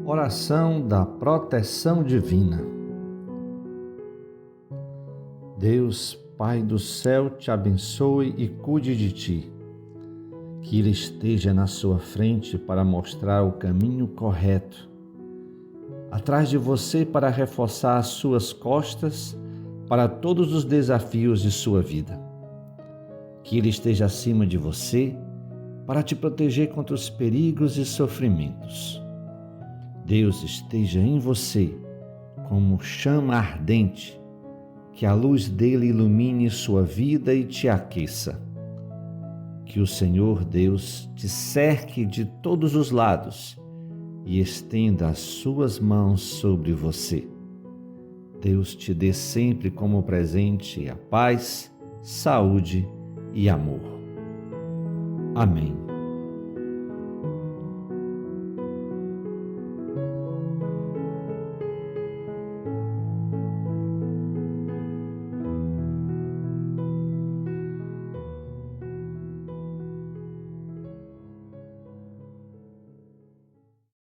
Oração da proteção divina. Deus, Pai do céu, te abençoe e cuide de ti. Que Ele esteja na sua frente para mostrar o caminho correto, atrás de você para reforçar as suas costas para todos os desafios de sua vida. Que Ele esteja acima de você para te proteger contra os perigos e sofrimentos. Deus esteja em você como chama ardente, que a luz dele ilumine sua vida e te aqueça. Que o Senhor Deus te cerque de todos os lados e estenda as suas mãos sobre você. Deus te dê sempre como presente a paz, saúde e amor. Amém.